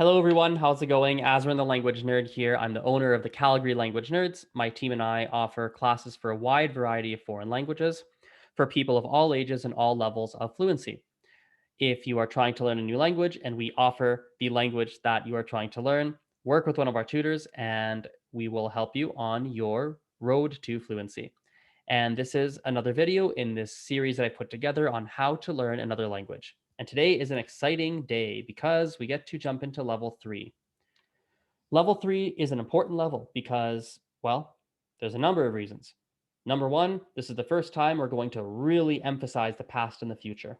Hello, everyone. How's it going? Azren, the language nerd here. I'm the owner of the Calgary Language Nerds. My team and I offer classes for a wide variety of foreign languages for people of all ages and all levels of fluency. If you are trying to learn a new language and we offer the language that you are trying to learn, work with one of our tutors and we will help you on your road to fluency. And this is another video in this series that I put together on how to learn another language. And today is an exciting day because we get to jump into level 3. Level 3 is an important level because, well, there's a number of reasons. Number one, this is the first time we're going to really emphasize the past and the future.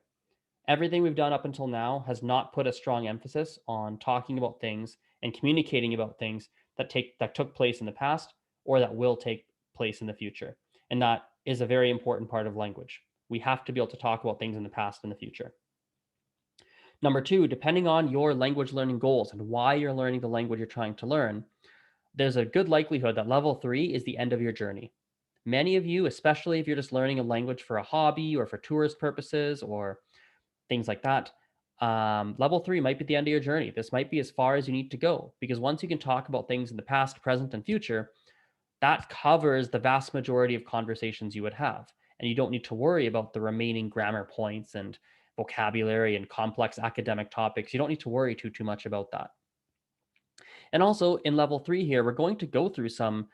Everything we've done up until now has not put a strong emphasis on talking about things and communicating about things that took place in the past or that will take place in the future. And that is a very important part of language. We have to be able to talk about things in the past and the future. Number two, depending on your language learning goals and why you're learning the language you're trying to learn, there's a good likelihood that level 3 is the end of your journey. Many of you, especially if you're just learning a language for a hobby or for tourist purposes or things like that, level 3 might be the end of your journey. This might be as far as you need to go because once you can talk about things in the past, present, and future, that covers the vast majority of conversations you would have. And you don't need to worry about the remaining grammar points and vocabulary and complex academic topics. You don't need to worry too much about that. And also in level 3 here, we're going to go through some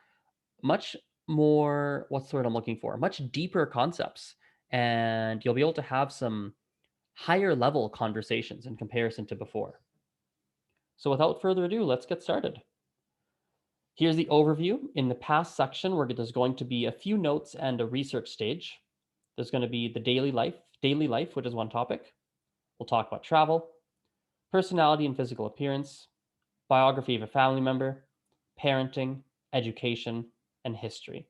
much more, what's the word I'm looking for? Much deeper concepts. And you'll be able to have some higher level conversations in comparison to before. So without further ado, let's get started. Here's the overview. In the past section, there's going to be a few notes and a research stage. There's going to be the daily life, which is one topic. We'll talk about travel, personality and physical appearance, biography of a family member, parenting, education, and history.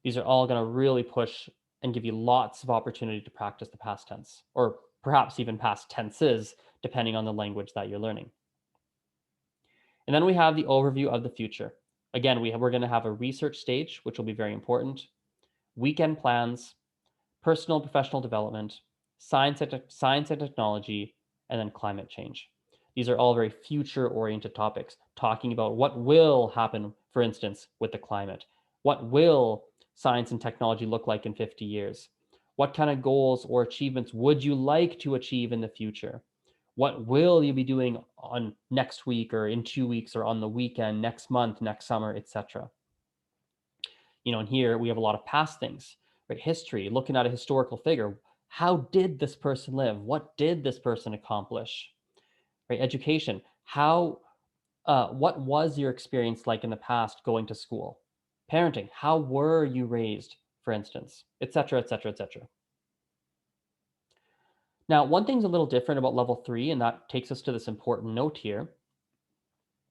These are all going to really push and give you lots of opportunity to practice the past tense, or perhaps even past tenses, depending on the language that you're learning. And then we have the overview of the future. Again, we're going to have a research stage, which will be very important, weekend plans, personal and professional development, science and technology, and then climate change. These are all very future-oriented topics, talking about what will happen, for instance, with the climate. What will science and technology look like in 50 years? What kind of goals or achievements would you like to achieve in the future? What will you be doing on next week or in 2 weeks or on the weekend, next month, next summer, etc.? And here we have a lot of past things, right? History, looking at a historical figure. How did this person live? What did this person accomplish? Right? Education. What was your experience like in the past going to school? Parenting. How were you raised, for instance, etc., etc., etc. Now, one thing's a little different about level 3, and that takes us to this important note here.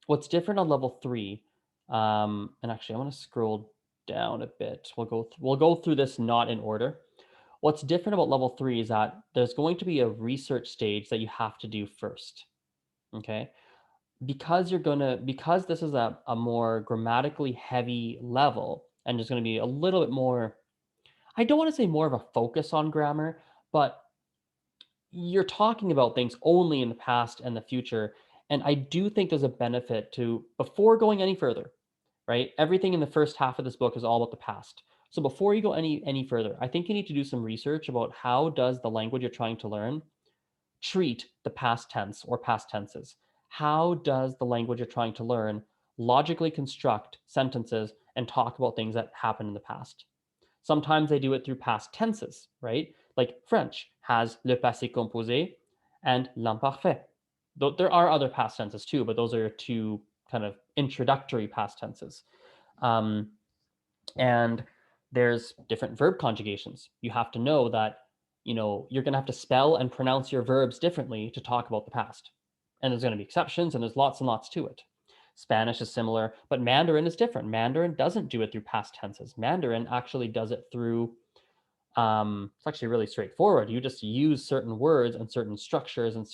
What's different on level 3, and actually, I want to scroll down a bit. We'll go through this not in order. What's different about level 3 is that there's going to be a research stage that you have to do first. Okay, because this is a more grammatically heavy level, and there's going to be a little bit more. I don't want to say more of a focus on grammar, but you're talking about things only in the past and the future. And I do think there's a benefit to, before going any further, right? Everything in the first half of this book is all about the past. So before you go any further, I think you need to do some research about how does the language you're trying to learn treat the past tense or past tenses. How does the language you're trying to learn logically construct sentences and talk about things that happened in the past? Sometimes they do it through past tenses, right? Like French has le passé composé and l'imparfait. Though there are other past tenses too, but those are two kind of introductory past tenses. Um, and there's different verb conjugations. You have to know that, you're going to have to spell and pronounce your verbs differently to talk about the past. And there's going to be exceptions, and there's lots and lots to it. Spanish is similar, but Mandarin is different. Mandarin doesn't do it through past tenses. Mandarin actually does it through, it's actually really straightforward. You just use certain words and certain structures and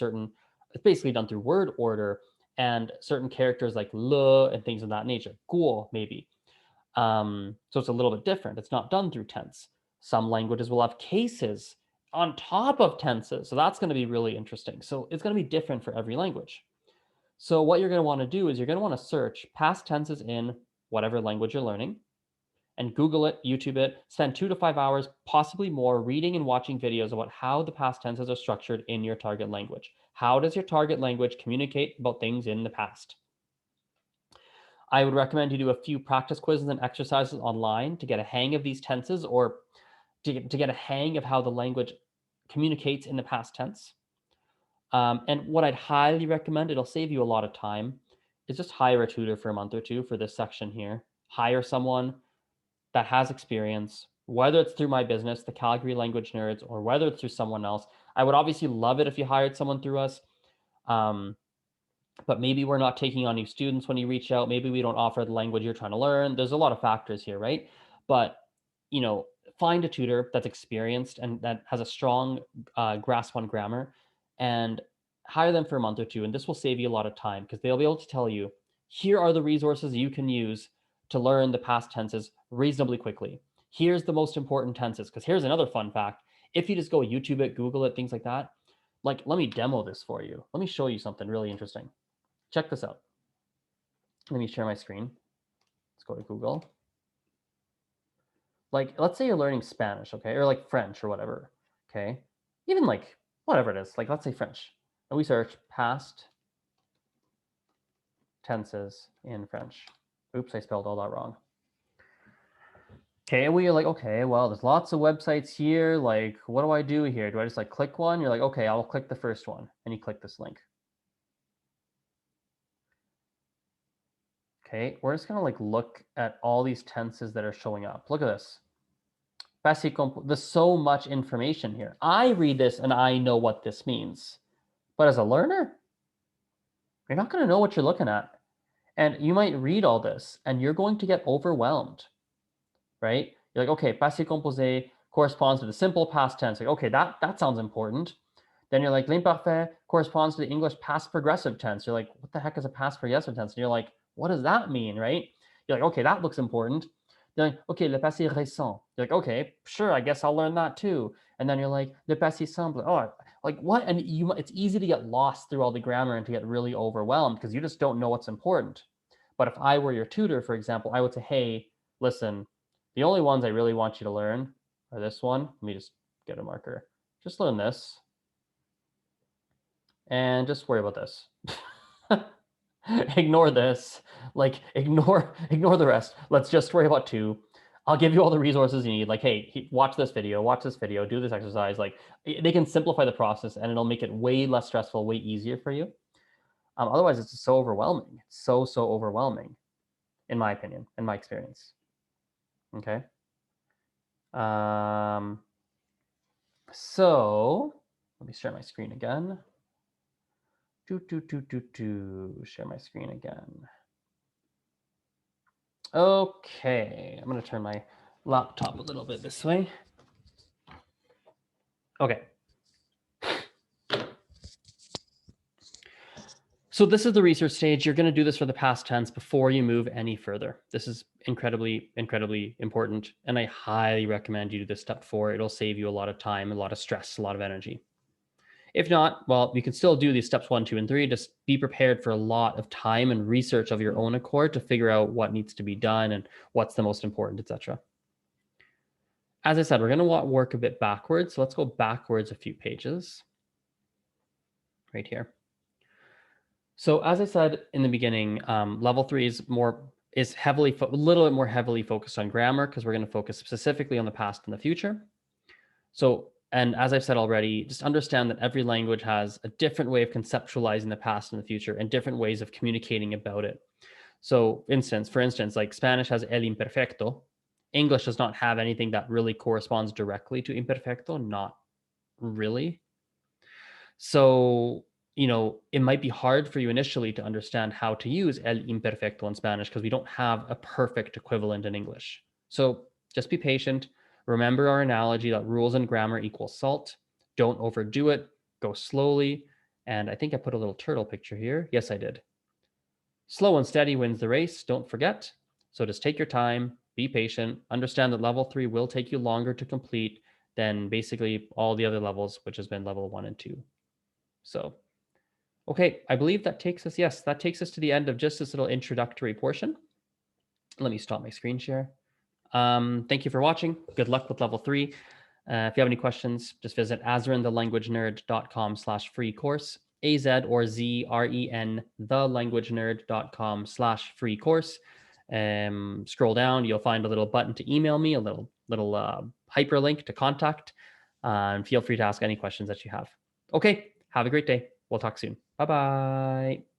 it's basically done through word order and certain characters like le and things of that nature. Guo, maybe. So it's a little bit different. It's not done through tense. Some languages will have cases on top of tenses. So that's going to be really interesting. So it's going to be different for every language. So what you're going to want to do is you're going to want to search past tenses in whatever language you're learning and Google it, YouTube it, spend 2 to 5 hours, possibly more, reading and watching videos about how the past tenses are structured in your target language. How does your target language communicate about things in the past? I would recommend you do a few practice quizzes and exercises online to get a hang of these tenses or to get a hang of how the language communicates in the past tense. And what I'd highly recommend, it'll save you a lot of time, is just hire a tutor for a month or two for this section here. Hire someone that has experience, whether it's through my business, the Calgary Language Nerds, or whether it's through someone else. I would obviously love it if you hired someone through us. Um, but maybe we're not taking on new students when you reach out. Maybe we don't offer the language you're trying to learn. There's a lot of factors here, right? But, you know, find a tutor that's experienced and that has a strong grasp on grammar and hire them for a month or two. And this will save you a lot of time because they'll be able to tell you, here are the resources you can use to learn the past tenses reasonably quickly. Here's the most important tenses. Because here's another fun fact. If you just go YouTube it, Google it, things like that, like let me demo this for you. Let me show you something really interesting. Check this out. Let me share my screen. Let's go to Google. Like, let's say you're learning Spanish, okay? Or like French or whatever, okay? Even like whatever it is, like let's say French. And we search past tenses in French. Oops, I spelled all that wrong. Okay, and we are like, okay, well, there's lots of websites here. Like, what do I do here? Do I just like click one? You're like, okay, I'll click the first one. And you click this link. Okay, we're just gonna like look at all these tenses that are showing up. Look at this. There's so much information here. I read this and I know what this means. But as a learner, you're not going to know what you're looking at. And you might read all this and you're going to get overwhelmed, right? You're like, okay, passé composé corresponds to the simple past tense. Like, okay, that sounds important. Then you're like, l'imparfait corresponds to the English past progressive tense. You're like, what the heck is a past progressive tense? And you're like, what does that mean, right? You're like, okay, that looks important. You're like, okay, le passé récent. You're like, okay, sure, I guess I'll learn that too. And then you're like, le passé simple. Oh, like what? And it's easy to get lost through all the grammar and to get really overwhelmed because you just don't know what's important. But if I were your tutor, for example, I would say, hey, listen, the only ones I really want you to learn are this one. Let me just get a marker. Just learn this. And just worry about this. Ignore this. Like ignore the rest. Let's just worry about two. I'll give you all the resources you need. Like, hey, watch this video, do this exercise. Like they can simplify the process and it'll make it way less stressful, way easier for you. Otherwise, it's just so overwhelming. It's so overwhelming, in my opinion, in my experience. Okay. So let me share my screen again. Share my screen again. Okay, I'm going to turn my laptop a little bit this way. Okay. So this is the research stage. You're going to do this for the past tense before you move any further. This is incredibly important. And I highly recommend you do this step 4. It'll save you a lot of time, a lot of stress, a lot of energy. If not, well, you can still do these steps 1, 2, and 3. Just be prepared for a lot of time and research of your own accord to figure out what needs to be done and what's the most important, etc. As I said, we're going to work a bit backwards. So let's go backwards a few pages right here. So as I said in the beginning, level 3 is a little bit more heavily focused on grammar because we're going to focus specifically on the past and the future. So, and as I've said already, just understand that every language has a different way of conceptualizing the past and the future and different ways of communicating about it. So for instance, like Spanish has el imperfecto. English does not have anything that really corresponds directly to imperfecto, not really. So, it might be hard for you initially to understand how to use el imperfecto in Spanish because we don't have a perfect equivalent in English. So just be patient. Remember our analogy that rules and grammar equal salt. Don't overdo it. Go slowly. And I think I put a little turtle picture here. Yes, I did. Slow and steady wins the race. Don't forget. So just take your time, be patient, understand that level 3 will take you longer to complete than basically all the other levels, which has been level 1 and 2. So Okay, I believe that takes us, yes, that takes us to the end of just this little introductory portion. Let me stop my screen share. Thank you for watching. Good luck with level 3. If you have any questions, just visit azrenthelanguagenerd.com/free course, AZ or ZREN, thelanguagenerd.com/free course. Scroll down, you'll find a little button to email me, a little hyperlink to contact, and feel free to ask any questions that you have. Okay, have a great day. We'll talk soon. Bye bye.